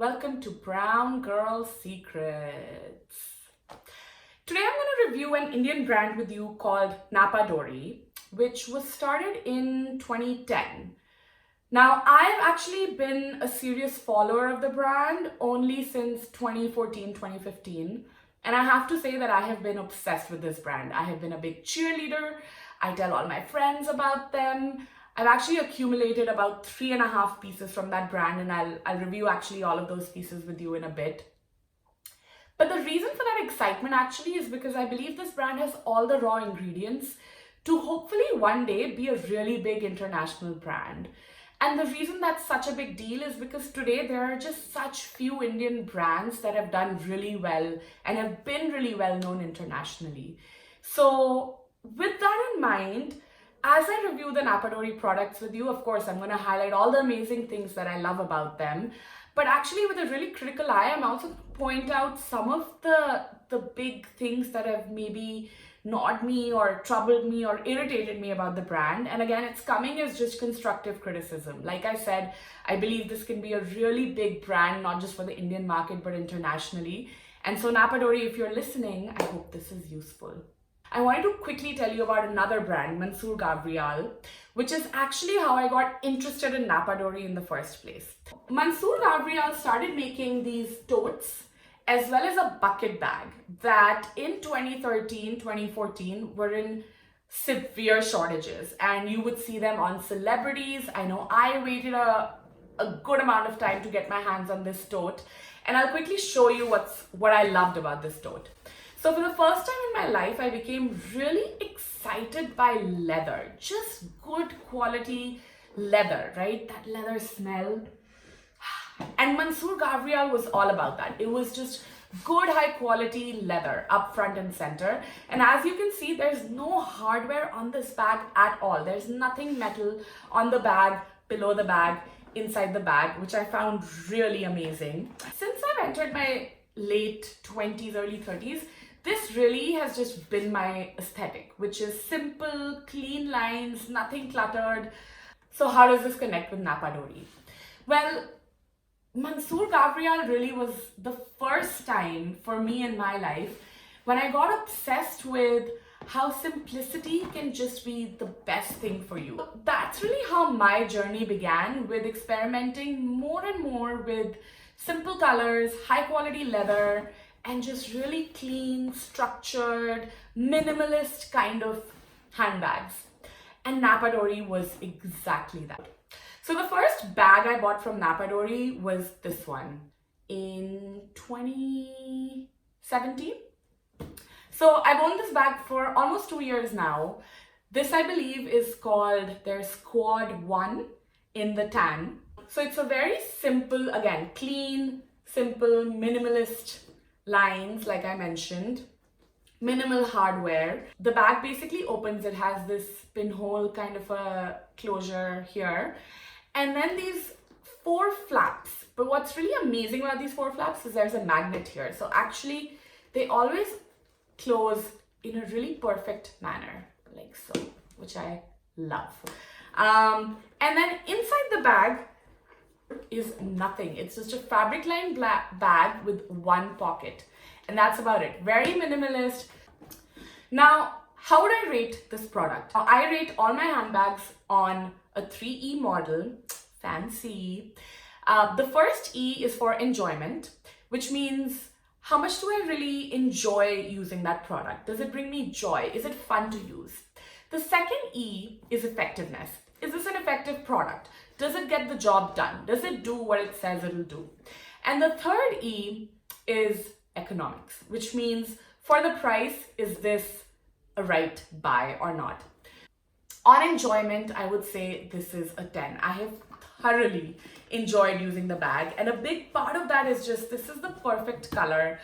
Welcome to Brown Girl Secrets. Today I'm going to review an Indian brand with you called Nappa Dori, which was started in 2010. Now, I've actually been a serious follower of the brand only since 2014, 2015. And I have to say that I have been obsessed with this brand. I have been a big cheerleader. I tell all my friends about them. I've actually accumulated about 3.5 pieces from that brand, and I'll review actually all of those pieces with you in a bit. But the reason for that excitement actually is because I believe this brand has all the raw ingredients to hopefully one day be a really big international brand. And the reason that's such a big deal is because today there are just such few Indian brands that have done really well and have been really well known internationally. So with that in mind, as I review the Nappa Dori products with you, of course, I'm going to highlight all the amazing things that I love about them. But actually, with a really critical eye, I'm also point out some of the big things that have maybe gnawed me or troubled me or irritated me about the brand. And again, it's coming as just constructive criticism. Like I said, I believe this can be a really big brand, not just for the Indian market, but internationally. And so Nappa Dori, if you're listening, I hope this is useful. I wanted to quickly tell you about another brand, Mansoor Gavrial, which is actually how I got interested in Nappa Dori in the first place. Mansoor Gavrial started making these totes as well as a bucket bag that in 2013, 2014 were in severe shortages, and you would see them on celebrities. I know I waited a good amount of time to get my hands on this tote, and I'll quickly show you what I loved about this tote. So for the first time in my life, I became really excited by leather, just good quality leather, right? That leather smell. And Mansoor Gavrial was all about that. It was just good high quality leather up front and center. And as you can see, there's no hardware on this bag at all. There's nothing metal on the bag, below the bag, inside the bag, which I found really amazing. Since I've entered my late 20s, early 30s, this really has just been my aesthetic, which is simple, clean lines, nothing cluttered. So how does this connect with Nappa Dori? Well, Mansoor Gavrial really was the first time for me in my life when I got obsessed with how simplicity can just be the best thing for you. That's really how my journey began, with experimenting more and more with simple colors, high quality leather, and just really clean, structured, minimalist kind of handbags. And Nappa Dori was exactly that. So the first bag I bought from Nappa Dori was this one in 2017. So I've owned this bag for almost 2 years now. This, I believe, is called their Squad 1 in the tan. So it's a very simple, again, clean, simple, minimalist lines, like I mentioned, minimal hardware. The bag basically opens, it has this pinhole kind of a closure here, and then these 4 flaps. But what's really amazing about these 4 flaps is there's a magnet here. So actually they always close in a really perfect manner, like so, which I love. And then inside the bag is nothing. It's just a fabric lined bag with 1 pocket, and that's about it. Very minimalist. Now, how would I rate this product? I rate all my handbags on a 3E model. Fancy. The first E is for enjoyment, which means how much do I really enjoy using that product? Does it bring me joy? Is it fun to use? The second E is effectiveness. Is this an effective product? Does it get the job done? Does it do what it says it'll do? And the third E is economics, which means for the price, is this a right buy or not? On enjoyment, I would say this is a 10. I have thoroughly enjoyed using the bag, and a big part of that is just this is the perfect color.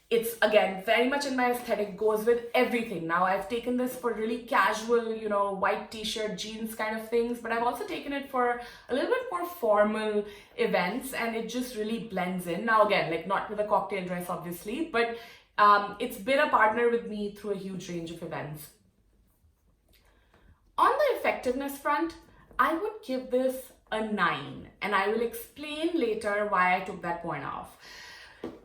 It's, again, very much in my aesthetic, goes with everything. Now, I've taken this for really casual, white t-shirt, jeans kind of things, but I've also taken it for a little bit more formal events, and it just really blends in. Now, again, like not with a cocktail dress, obviously, but it's been a partner with me through a huge range of events. On the effectiveness front, I would give this a 9, and I will explain later why I took that point off.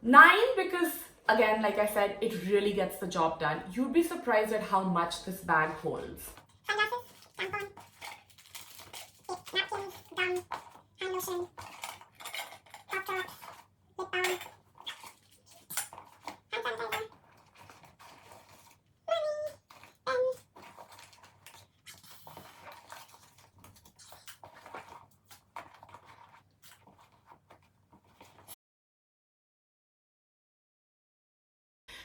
9 because, again, like I said, it really gets the job done. You'd be surprised at how much this bag holds. Sunglasses, tampon, napkins, gum, hand lotion, cough drops, lip balm, hand sanitizer, money, pens.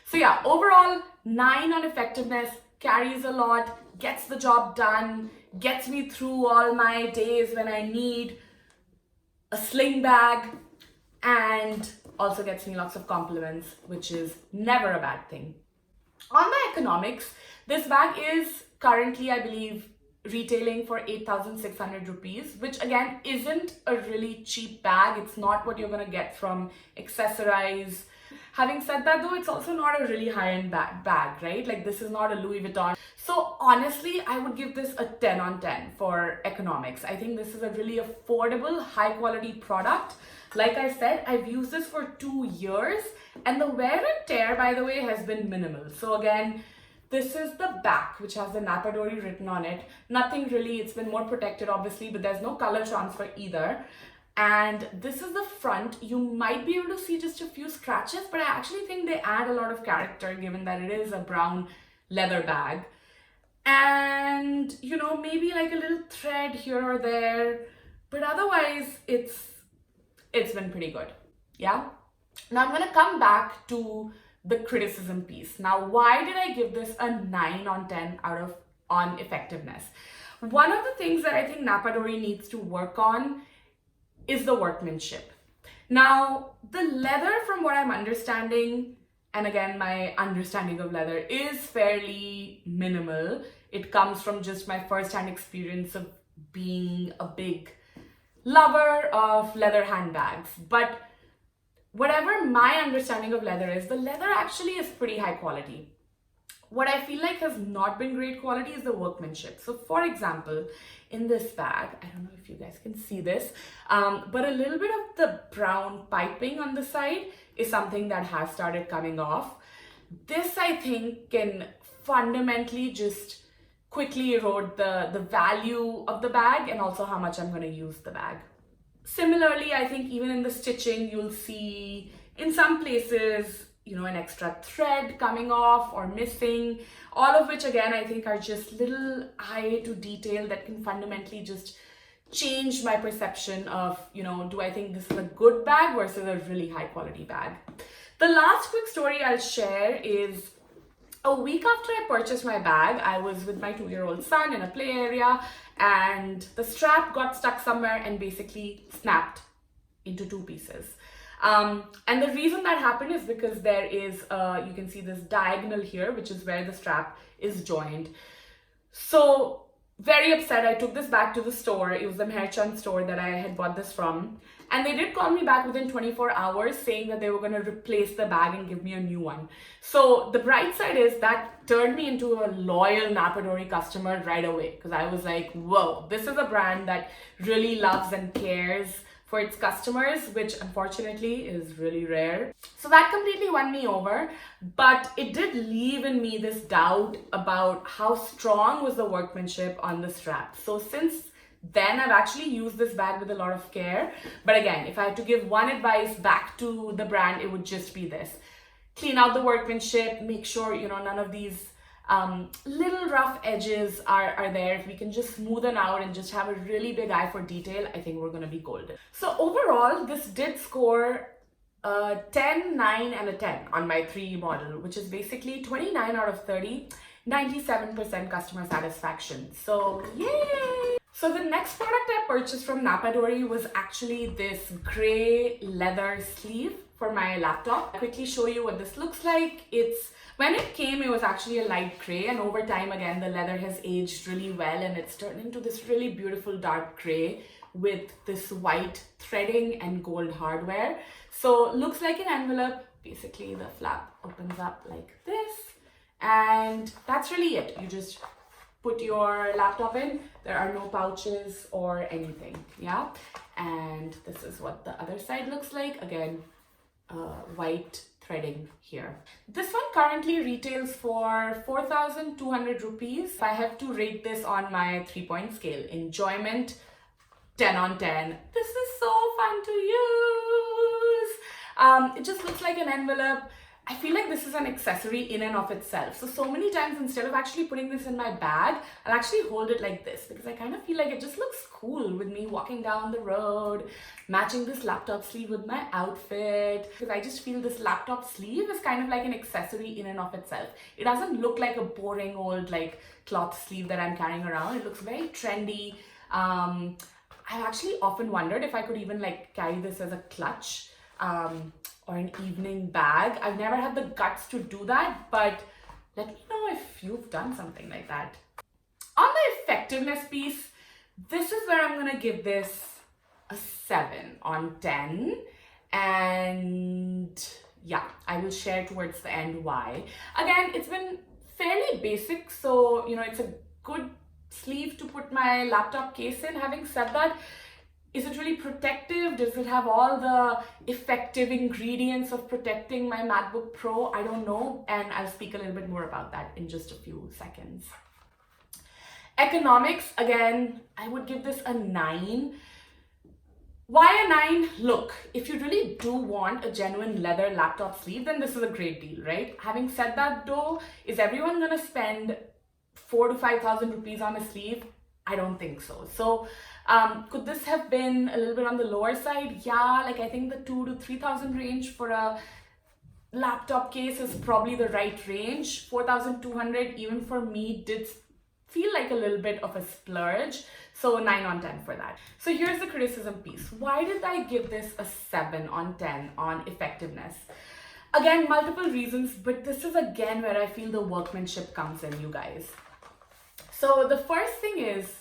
So yeah, overall 9 on effectiveness, carries a lot, gets the job done, gets me through all my days when I need a sling bag, and also gets me lots of compliments, which is never a bad thing. On the economics, this bag is currently, I believe, retailing for 8,600 rupees, which again isn't a really cheap bag. It's not what you're gonna get from Accessorize. Having said that though, it's also not a really high-end bag, right? Like this is not a Louis Vuitton. So honestly, I would give this a 10 on 10 for economics. I think this is a really affordable, high-quality product. Like I said, I've used this for 2 years, and the wear and tear, by the way, has been minimal. So again, this is the back, which has the Nappa Dori written on it. Nothing really, it's been more protected obviously, but there's no color transfer either. And this is the front. You might be able to see just a few scratches, but I actually think they add a lot of character given that it is a brown leather bag. And you know, maybe like a little thread here or there, but otherwise it's been pretty good. Yeah. Now I'm gonna come back to the criticism piece. Now, why did I give this a 9 on 10 on effectiveness? One of the things that I think Nappa Dori needs to work on is the workmanship. Now, the leather, from what I'm understanding, and again, my understanding of leather is fairly minimal. It comes from just my first-hand experience of being a big lover of leather handbags. But whatever my understanding of leather is, the leather actually is pretty high quality. What I feel like has not been great quality is the workmanship. So for example, in this bag, I don't know if you guys can see this, but a little bit of the brown piping on the side is something that has started coming off. This, I think, can fundamentally just quickly erode the value of the bag and also how much I'm going to use the bag. Similarly, I think even in the stitching, you'll see in some places, you know, an extra thread coming off or missing, all of which again, I think are just little eye to detail that can fundamentally just change my perception of, you know, do I think this is a good bag versus a really high quality bag. The last quick story I'll share is a week after I purchased my bag, I was with my 2-year-old son in a play area, and the strap got stuck somewhere and basically snapped into 2 pieces. And the reason that happened is because there is, you can see this diagonal here, which is where the strap is joined. So very upset, I took this back to the store. It was the Meherchand store that I had bought this from. And they did call me back within 24 hours saying that they were going to replace the bag and give me a new one. So the bright side is that turned me into a loyal Nappa Dori customer right away, because I was like, whoa, this is a brand that really loves and cares for its customers, which unfortunately is really rare. So that completely won me over, but it did leave in me this doubt about how strong was the workmanship on the strap. So since then, I've actually used this bag with a lot of care. But again, if I had to give one advice back to the brand, it would just be this: clean out the workmanship, make sure, you know, none of these little rough edges are there. If we can just smoothen out and just have a really big eye for detail, I think we're going to be golden. So overall, this did score a 10, 9 and a 10 on my 3 model, which is basically 29 out of 30, 97% customer satisfaction. So yay! So the next product I purchased from Nappa Dori was actually this gray leather sleeve for my laptop. I'll quickly show you what this looks like. When it came, it was actually a light gray, and over time, again, the leather has aged really well and it's turned into this really beautiful dark gray with this white threading and gold hardware. So looks like an envelope. Basically, the flap opens up like this, and that's really it. You just put your laptop in. There are no pouches or anything, yeah? And this is what the other side looks like. Again, white threading here. This one currently retails for 4,200 rupees. If I have to rate this on my 3-point scale, enjoyment, 10 on 10. This is so fun to use. It just looks like an envelope. I feel like this is an accessory in and of itself. So many times instead of actually putting this in my bag, I'll actually hold it like this because I kind of feel like it just looks cool with me walking down the road, matching this laptop sleeve with my outfit. Because I just feel this laptop sleeve is kind of like an accessory in and of itself. It doesn't look like a boring old like cloth sleeve that I'm carrying around. It looks very trendy. I've actually often wondered if I could even like carry this as a clutch. Or an evening bag. I've never had the guts to do that, but let me know if you've done something like that. On the effectiveness piece, this is where I'm gonna give this a 7 on 10. And yeah, I will share towards the end why. Again, it's been fairly basic, so you know, it's a good sleeve to put my laptop case in. Having said that, is it really protective? Does it have all the effective ingredients of protecting my MacBook Pro? I don't know, and I'll speak a little bit more about that in just a few seconds. Economics, again, I would give this a 9. Why a 9? Look, if you really do want a genuine leather laptop sleeve, then this is a great deal, right? Having said that though, is everyone gonna spend 4,000 to 5,000 rupees on a sleeve? I don't think so. So could this have been a little bit on the lower side? Yeah, like I think the 2,000 to 3,000 range for a laptop case is probably the right range. 4,200 even for me did feel like a little bit of a splurge. So 9 on 10 for that. So here's the criticism piece. Why did I give this a 7 on 10 on effectiveness? Again, multiple reasons, but this is again where I feel the workmanship comes in, you guys. So the first thing is,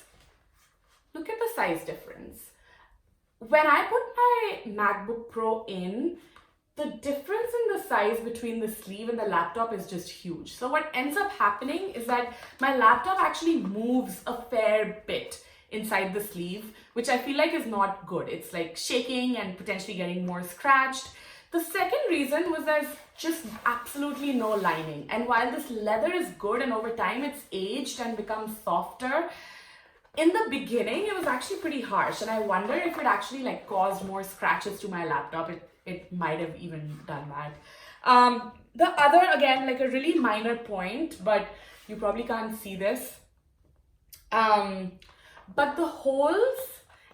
look at the size difference. When I put my MacBook Pro in, the difference in the size between the sleeve and the laptop is just huge. So what ends up happening is that my laptop actually moves a fair bit inside the sleeve, which I feel like is not good. It's like shaking and potentially getting more scratched. The second reason was there's just absolutely no lining. And while this leather is good and over time it's aged and becomes softer, in the beginning it was actually pretty harsh. And I wonder if it actually like caused more scratches to my laptop. It might have even done that. The other, again, like a really minor point, but you probably can't see this. But the holes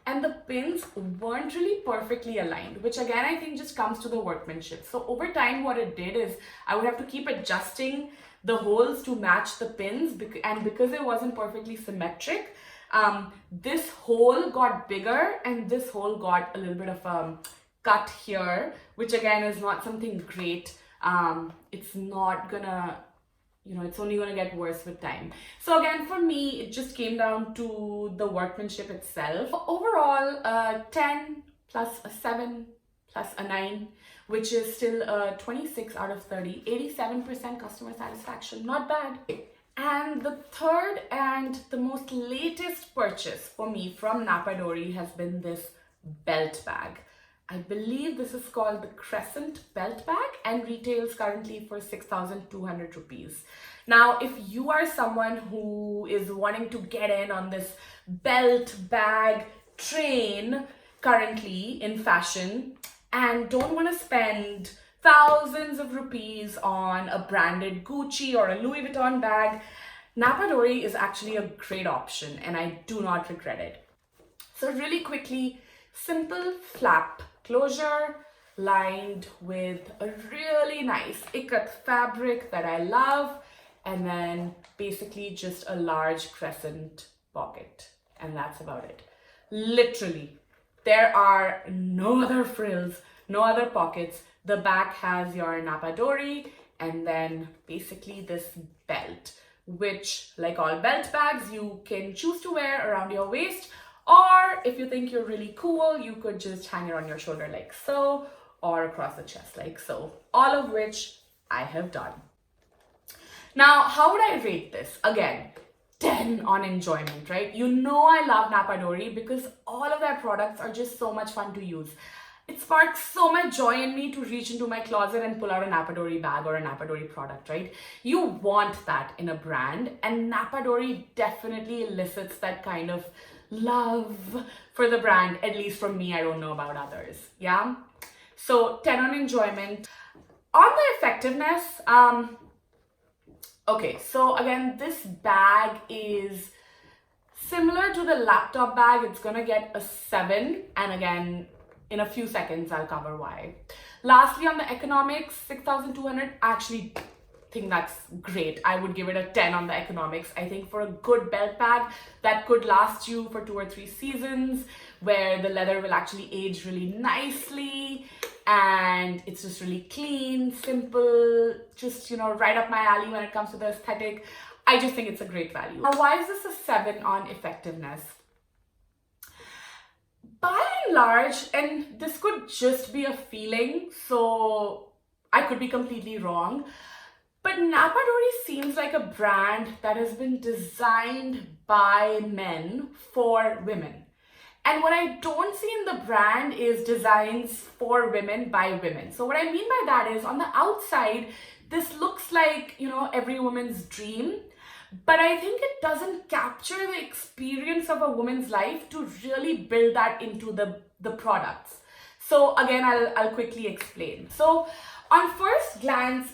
and the pins weren't really perfectly aligned, which again, I think just comes to the workmanship. So over time, what it did is I would have to keep adjusting the holes to match the pins, and because it wasn't perfectly symmetric, this hole got bigger and this hole got a little bit of a cut here, which again is not something great. It's not gonna, it's only gonna get worse with time. So again, for me, it just came down to the workmanship itself. Overall, 10 plus a 7 plus a 9, which is still a 26 out of 30, 87% customer satisfaction, not bad. And the third and the most latest purchase for me from Nappa Dori has been this belt bag. I believe this is called the Crescent belt bag and retails currently for 6,200 rupees. Now, if you are someone who is wanting to get in on this belt bag train currently in fashion and don't want to spend thousands of rupees on a branded Gucci or a Louis Vuitton bag, Nappa Dori is actually a great option and I do not regret it. So really quickly, simple flap closure lined with a really nice ikat fabric that I love, and then basically just a large crescent pocket, and that's about it. Literally, there are no other frills, no other pockets. The back has your Nappa Dori and then basically this belt, which like all belt bags, you can choose to wear around your waist, or if you think you're really cool, you could just hang it on your shoulder like so, or across the chest like so, all of which I have done. Now, how would I rate this? Again, 10 on enjoyment, right? You know I love Nappa Dori because all of their products are just so much fun to use. It sparks so much joy in me to reach into my closet and pull out a Nappa Dori bag or a Nappa Dori product, right? You want that in a brand, and Nappa Dori definitely elicits that kind of love for the brand, at least from me. I don't know about others, yeah? So 10 on enjoyment. On the effectiveness, okay, so again, this bag is similar to the laptop bag. It's gonna get a 7, and again, in a few seconds, I'll cover why. Lastly, on the economics, 6,200, actually think that's great. I would give it a 10 on the economics. I think for a good belt bag that could last you for 2 or 3 seasons, where the leather will actually age really nicely and it's just really clean, simple, just, right up my alley when it comes to the aesthetic. I just think it's a great value. Now, why is this a 7 on effectiveness? By and large, and this could just be a feeling, so I could be completely wrong, but Nappa Dori seems like a brand that has been designed by men for women. And what I don't see in the brand is designs for women by women. So what I mean by that is, on the outside, this looks like, every woman's dream. But I think it doesn't capture the experience of a woman's life to really build that into the products. So again, I'll quickly explain. So on first glance,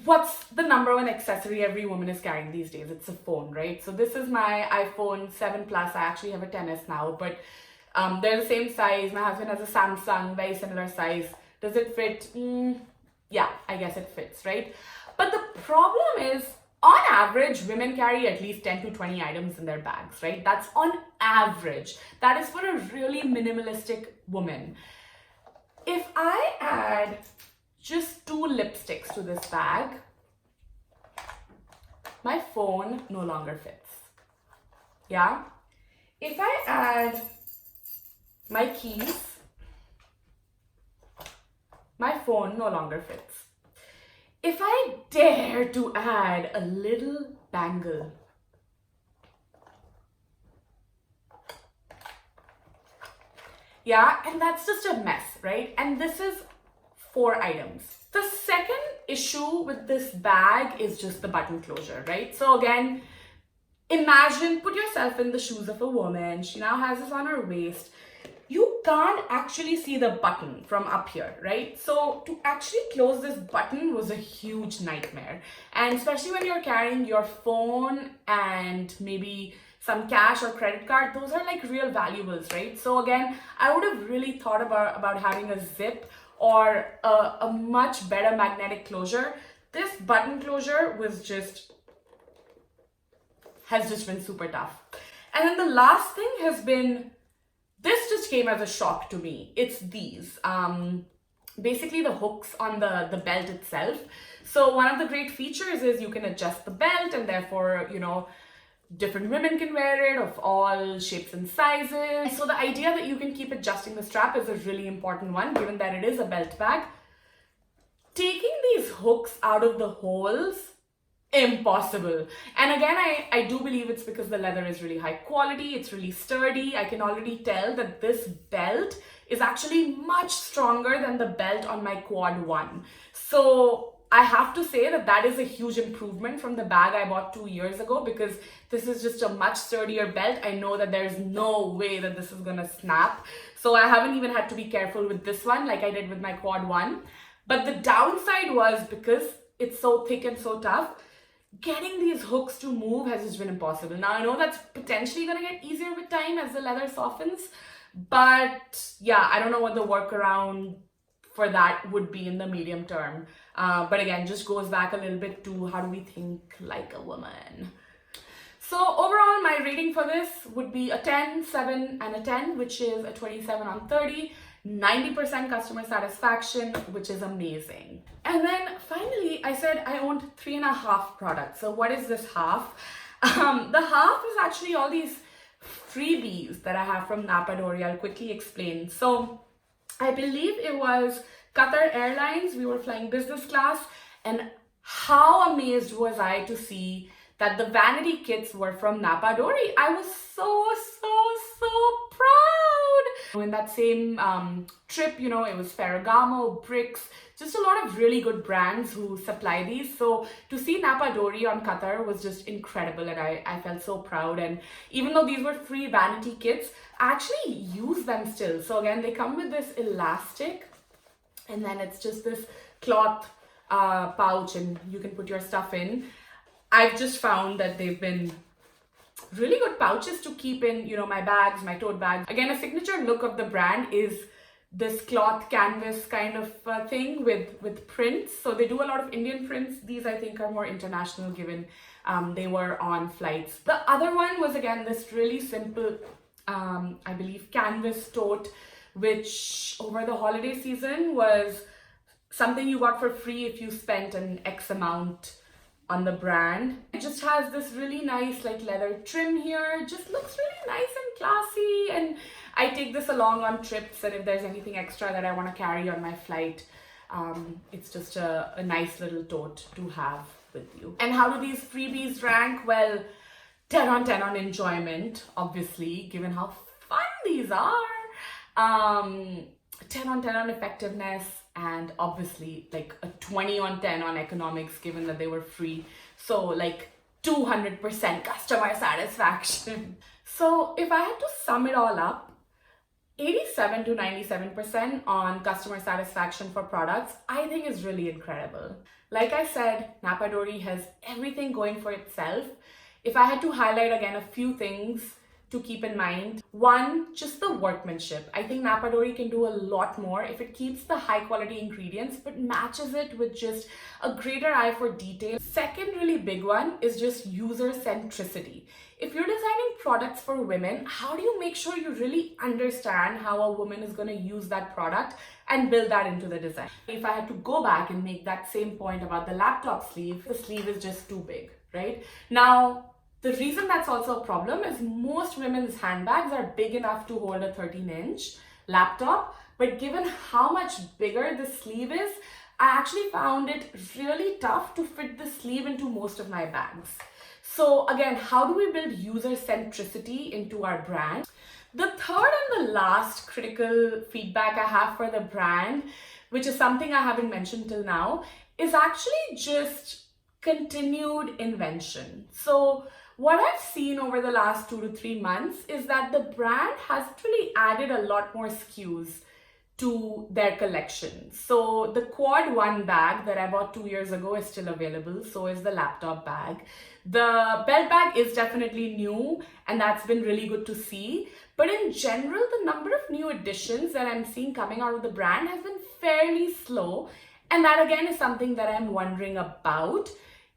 what's the number one accessory every woman is carrying these days? It's a phone, right? So this is my iPhone 7 Plus. I actually have a 10s now, but they're the same size. My husband has a Samsung, very similar size. Does it fit? Yeah, I guess it fits, right? But the problem is, on average, women carry at least 10 to 20 items in their bags, right? That's on average. That is for a really minimalistic woman. If I add just 2 lipsticks to this bag, my phone no longer fits. Yeah? If I add my keys, my phone no longer fits. If I dare to add a little bangle, yeah, and that's just a mess, right? And this is 4 items. The second issue with this bag is just the button closure, right? So again, put yourself in the shoes of a woman. She now has this on her waist. You can't actually see the button from up here, right? So to actually close this button was a huge nightmare. And especially when you're carrying your phone and maybe some cash or credit card, those are like real valuables, right? So again, I would have really thought about having a zip or a much better magnetic closure. This button closure has just been super tough. And then the last thing has been, this just came as a shock to me. It's these, basically the hooks on the belt itself. So one of the great features is you can adjust the belt, and therefore, different women can wear it of all shapes and sizes. So the idea that you can keep adjusting the strap is a really important one, given that it is a belt bag. Taking these hooks out of the holes, impossible. And again, I do believe it's because the leather is really high quality, it's really sturdy. I can already tell that this belt is actually much stronger than the belt on my Quad 1. So I have to say that is a huge improvement from the bag I bought 2 years ago, because this is just a much sturdier belt. I know that there's no way that this is gonna snap. So I haven't even had to be careful with this one like I did with my Quad 1. But the downside was, because it's so thick and so tough, getting these hooks to move has just been impossible. Now I know that's potentially gonna get easier with time as the leather softens, but yeah, I don't know what the workaround for that would be in the medium term. But again, just goes back a little bit to how do we think like a woman. So overall, my rating for this would be a 10, 7, and a 10, which is a 27 on 30. 90% customer satisfaction, which is amazing. And then finally, I said I owned 3.5 products. So what is this half? The half is actually all these freebies that I have from Nappa Dori. I'll quickly explain. So I believe it was Qatar Airlines. We were flying business class, and how amazed was I to see that the vanity kits were from Nappa Dori. I was so proud. In that same trip, you know, it was Ferragamo, Bricks, just a lot of really good brands who supply these. So to see Nappa Dori on Qatar was just incredible, and I felt so proud. And even though these were free vanity kits, I actually use them still. So again, they come with this elastic, and then it's just this cloth pouch, and you can put your stuff in. I've just found that they've been really good pouches to keep in, you know, my bags, my tote bags. Again, a signature look of the brand is this cloth canvas kind of thing with prints. So they do a lot of Indian prints. These I think are more international, given they were on flights. The other one was again this really simple, I believe, canvas tote, which over the holiday season was something you got for free if you spent an X amount on the brand. It just has this really nice like leather trim here. It just looks really nice and classy, and I take this along on trips, and if there's anything extra that I want to carry on my flight, it's just a nice little tote to have with you. And how do these freebies rank? Well, 10 on 10 on enjoyment, obviously, given how fun these are. 10 on 10 on effectiveness, and obviously like a 20 on 10 on economics, given that they were free. So like 200% customer satisfaction. So if I had to sum it all up, 87 to 97% on customer satisfaction for products, I think is really incredible. Like I said, Nappa Dori has everything going for itself. If I had to highlight again a few things to keep in mind. One, just the workmanship. I think Nappa Dori can do a lot more if it keeps the high quality ingredients but matches it with just a greater eye for detail. Second really big one is just user centricity. If you're designing products for women, how do you make sure you really understand how a woman is going to use that product and build that into the design? If I had to go back and make that same point about the laptop sleeve, the sleeve is just too big, right? Now, the reason that's also a problem is most women's handbags are big enough to hold a 13-inch laptop, but given how much bigger the sleeve is, I actually found it really tough to fit the sleeve into most of my bags. So again, how do we build user centricity into our brand? The third and the last critical feedback I have for the brand, which is something I haven't mentioned till now, is actually just continued invention. So what I've seen over the last 2 to 3 months is that the brand has really added a lot more SKUs to their collection. So the Quad 1 bag that I bought 2 years ago is still available. So is the laptop bag. The belt bag is definitely new, and that's been really good to see. But in general, the number of new additions that I'm seeing coming out of the brand has been fairly slow. And that again is something that I'm wondering about.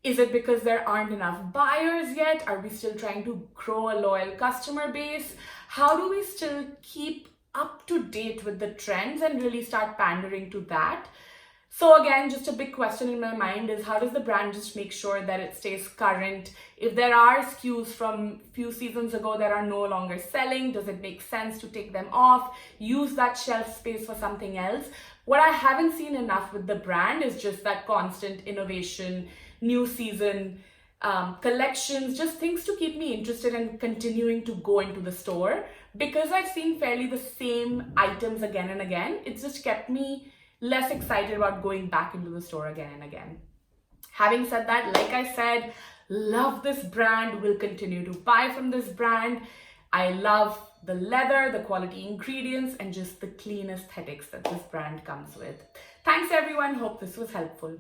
Is it because there aren't enough buyers yet? Are we still trying to grow a loyal customer base? How do we still keep up to date with the trends and really start pandering to that? So again, just a big question in my mind is, how does the brand just make sure that it stays current? If there are SKUs from a few seasons ago that are no longer selling, does it make sense to take them off, use that shelf space for something else? What I haven't seen enough with the brand is just that constant innovation, new season, collections, just things to keep me interested in continuing to go into the store. Because I've seen fairly the same items again and again, it's just kept me less excited about going back into the store again and again. Having said that, like I said, love this brand, will continue to buy from this brand. I love the leather, the quality ingredients, and just the clean aesthetics that this brand comes with. Thanks everyone, hope this was helpful.